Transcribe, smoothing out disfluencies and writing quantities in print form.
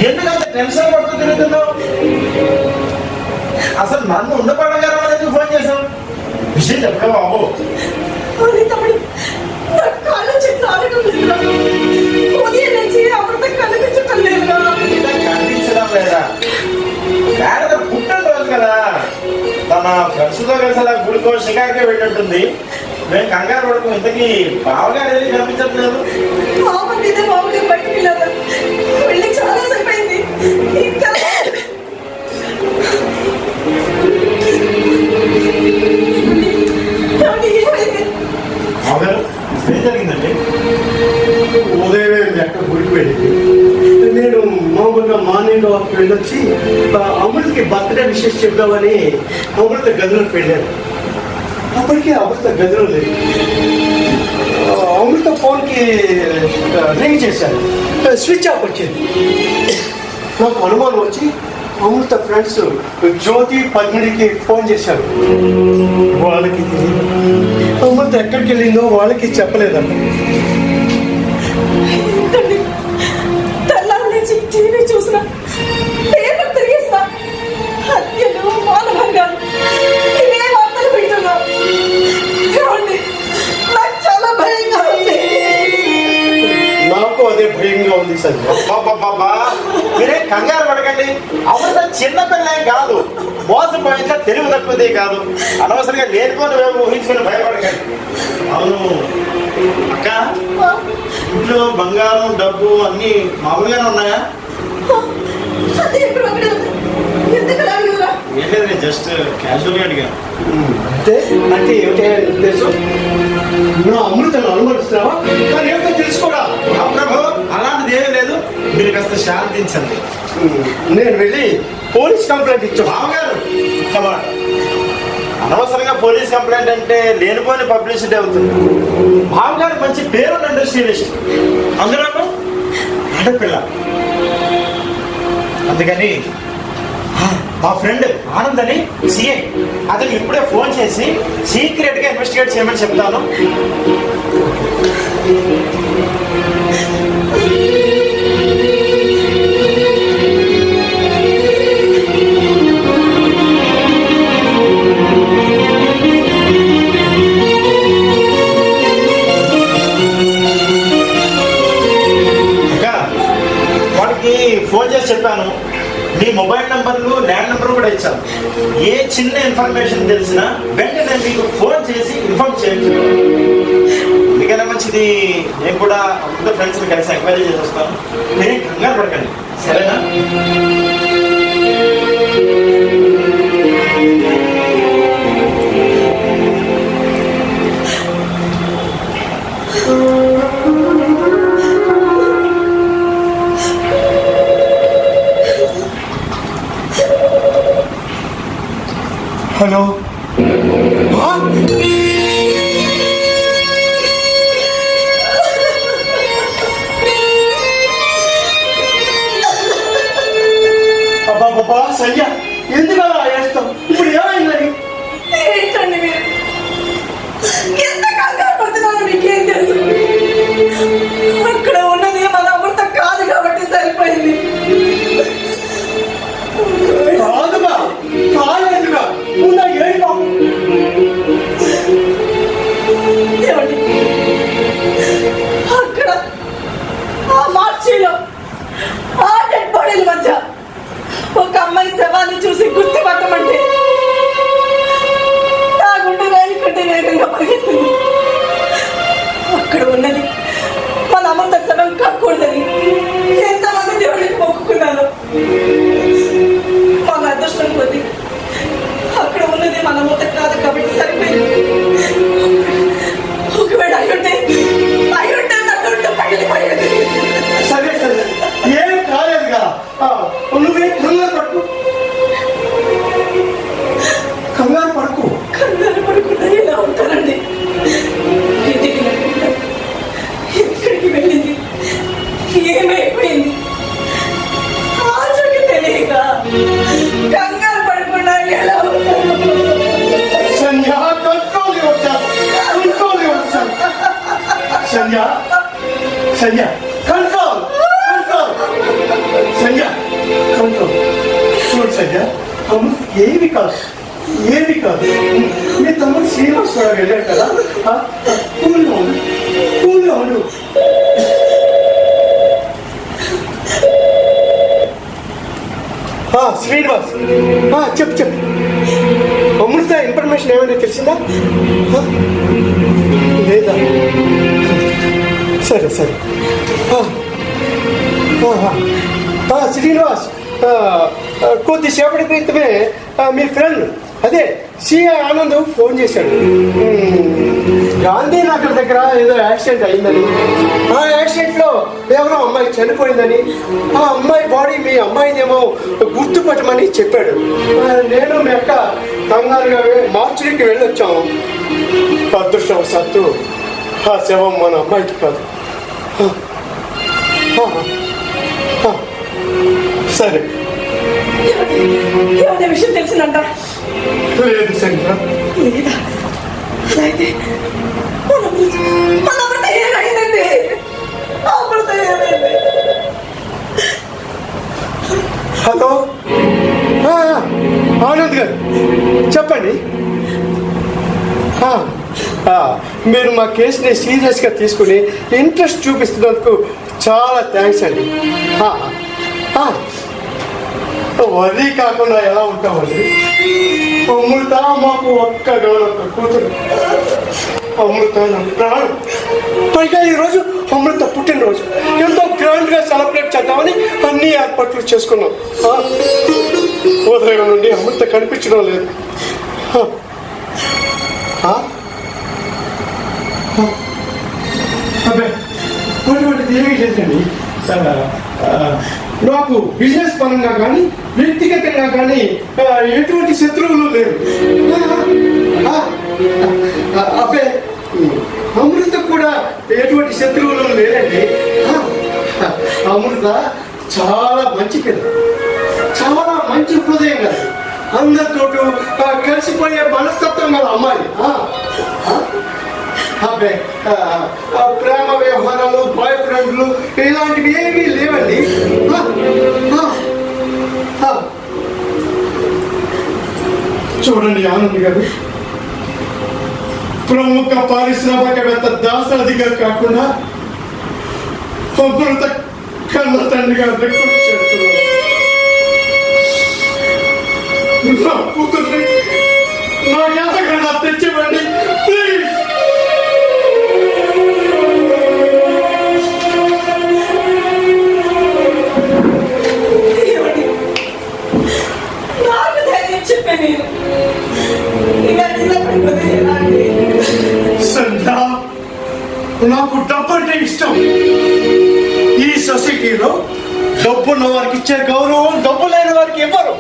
ఎందుకంత టెన్షన్ పడుతూ తిరుగుతున్నావు? అసలు నన్ను ఉండపడగారు ఎందుకు ఫోన్ చేసావు? విషయం చెప్పడం బాబు. కనిపించడం లేదా? పుట్టినరోజు కదా, తన ఫ్రెండ్స్తో కలిసి అలా గుడికో షికార్కే వెళ్ళినట్టుంది. మేము కంగారు పడుకు. ఇంతకీ బావగారు ఏది కనిపించట్లేదు. ఏం జరిగిందండి? ఉదయం ఎక్కడ గుడికి వెళ్ళింది. నేను మామూలుగా మార్నింగ్ వాక్ వెళ్ళొచ్చి అమృతకి బర్త్డే విషెస్ చెప్దామని అమృత గదిలోకి వెళ్ళాను. అప్పటికే అమృత గదిలో లేదు. అమృత ఫోన్కి రింగ్ చేశాను, స్విచ్ ఆఫ్ వచ్చింది. నాకు అనుమానం వచ్చి అమృత ఫ్రెండ్స్ జ్యోతి పద్మినికి ఫోన్ చేశారు. వాళ్ళకి అమృత ఎక్కడికి వెళ్ళిందో వాళ్ళకి చెప్పలేదండి. టీవీ చూసిన, పేపర్ తిరిగేసిన, హత్యలు, మానభంగాలు, ఇవే వార్తలు వింటున్నా. నాకు చాలా భయంగా ఉంది. నాకు అదే భయంగా ఉంది సార్. మీరే కంగారు పడకండి. అమృత చిన్న పిల్లే కాదు, మోసపోయిందా తెలివి తక్కువదే కాదు. అనవసరంగా లేనిపోని మేము ఊహించుకుని భయపడకండి. అవును అక్క, ఇంట్లో బంగారం డబ్బు అన్నీ మామూలుగానే ఉన్నాయా? ఏం లేదు, నేను జస్ట్ క్యాజువల్గా అడిగాను. అంటే అంటే ఏమిటి ఉద్దేశం? నువ్వు అమృతను అనుమతిస్తున్నావా? కానీ ఏమిటో తెలుసుకోరా ప్రభు. అలాంటిది ఏమీ లేదు, మీరు కాస్త శాంతించండి. నేను వెళ్ళి పోలీస్ కంప్లైంట్ ఇచ్చాను. బావగారు అనవసరంగా పోలీస్ కంప్లైంట్ అంటే లేనిపోని పబ్లిసిటీ అవుతుంది. బావగారు మంచి పేరున్న ఇండస్ట్రియలిస్ట్, అందులో ఆడపిల్ల. అందుకని మా ఫ్రెండ్ ఆనంద్ అని సిఐ, అతనికి ఇప్పుడే ఫోన్ చేసి సీక్రెట్గా ఇన్వెస్టిగేట్ చేయమని చెప్తాను. వాడికి ఫోన్ చేసి చెప్పాను, నీ మొబైల్ నంబర్లు ల్యాండ్ నెంబర్ కూడా ఇచ్చాను. ఏ చిన్న ఇన్ఫర్మేషన్ తెలిసినా వెంటనే మీకు ఫోన్ చేసి ఇన్ఫార్మ్ చేయొచ్చు. అందుకనే మంచిది. నేను కూడా అందరూ ఫ్రెండ్స్ని కలిసి ఎంక్వైరీ చేసి వస్తాను. మీరేం కంగారు పడకండి, సరేనా? హలో, అబ్బా సంజ, ఎందుకు అలా వేస్తాం? ఇప్పుడు ఏమైందని? ఏంటండి మీరు ఎంత కంగారు పడుతున్నారో మీకేం తెలుసు? అక్కడ ఉన్నది మన అమృత కాదు కాబట్టి సరిపోయింది. కాదుగా, కాలేదుగా, ఉన్న ఏంటో అక్కడ ఆ మార్చిలో ఆ డెడ్ బాడీల మధ్య ఒక అమ్మాయి శవాన్ని చూసి గుర్తుపట్టమంటే నా గుండె వేలికంటే వేగంగా పరిగెత్తుంది. అక్కడ ఉన్నది మన అమృత శవం కాకూడదని ఎంతమంది దేవుడికి మొక్కుకున్నాను. మన అదృష్టం కొద్ది అక్కడ ఉన్నది మన అమృత కాదు కాబట్టి సరిపోయింది. ఒకవేళ అయ్యుంటే నన్ను పగిలిపోయేది. సరే సరే, ఏం కాలేదుగా. నువ్వే కంగారు పడుకు, కంగారు పడుకు. కంగారు పడుకుంటే ఇలా ఉంటారండి. ఇంటికి ఎక్కడికి వెళ్ళింది, ఏమైపోయింది ఆచూకి తెలియక కంగారు పడకుండా ఎలా ఉంటారు? సంధ్య, కంట్రోల్ వచ్చాను, కంట్రోల్ వచ్చాను. సంధ్య, సంధ్య, కంట్రోల్, కంట్రోల్. సంధ్య ఏమి కాదు, ఏమి కాదు. మీ తమ్ముడు శ్రీనివాసరావు వెళ్ళాడు కదా, కూల్గా ఉండు, కూల్గా ఉండు. శ్రీనివాస్, చెప్పు చెప్పు. అమృత ఇన్ఫర్మేషన్ ఏమైనా తెలిసిందా? లేదా? సరే సరే. శ్రీనివాస్, కొద్దిసేపటి క్రితమే మీ ఫ్రెండ్ అదే సిఐ ఆనంద్ ఫోన్ చేశాడు. గాంధీనగర్ దగ్గర ఏదో యాక్సిడెంట్ అయిందని, ఆ యాక్సిడెంట్లో ఎవరో అమ్మాయి చనిపోయిందని, ఆ అమ్మాయి బాడీ మీ అమ్మాయినేమో గుర్తుపట్టమని చెప్పాడు. నేను మీ అక్క కంగారుగా మార్చురికి వెళ్ళొచ్చాము. అదృష్టవశాత్తు ఆ శవం మన అమ్మాయికి కాదు. సరే, ఏమనే విషయం తెలిసిందంట? లేదు సంధ్య. లేదా? అలా అయితే మన అమృత ఏమైందండి? అమృత ఏమైంది? హలో, ఆనంద్ గారు చెప్పండి. మీరు మా కేసుని సీరియస్గా తీసుకుని ఇంట్రెస్ట్ చూపిస్తున్నందుకు చాలా థ్యాంక్స్ అండి. వరీ కాకుండా ఎలా ఉంటామండి? అమృత మాకు ఒక్కగా కూతురు. అమృత నా ప్రాణం. పైగా ఈరోజు అమృత పుట్టినరోజు, ఎంతో గ్రాండ్గా సెలబ్రేట్ చేద్దామని అన్ని ఏర్పాట్లు చేసుకున్నాం. ఉదయం నుండి అమృత కనిపించడం లేదు. అటువంటిది ఏమీ లేదండి. నాకు బిజినెస్ పరంగా కానీ వ్యక్తిగతంగా కానీ ఎటువంటి శత్రువులు లేరు. అబ్బే, అమృత కూడా ఎటువంటి శత్రువులు లేరండి. అమృత చాలా మంచి పిల్ల, చాలా మంచి హృదయం కదా, అందరితో కలిసిపోయే మనస్తత్వం గల అమ్మాయి. అబ్బే, ప్రేమ వ్యవహారాలు, బాయ్ ఫ్రెండ్లు ఇలాంటివి ఏమీ లేవండి. చూడండి ఆనంద్ గారు, ప్రముఖ పారిశ్రామికవేత్త దాసాదిగా కాకుండా అమృత కన్న తండ్రిగా రిక్రూట్ చేస్తున్నారు. నా కూతుర్ని నా యాదగా తెచ్చివ్వండి ప్లీజ్. సంధ్య, నాకు డబ్బు అంటే ఇష్టం. ఈ సొసైటీలో డబ్బున్న వారికి ఇచ్చే గౌరవం డబ్బు లేని వారికి ఇవ్వరు.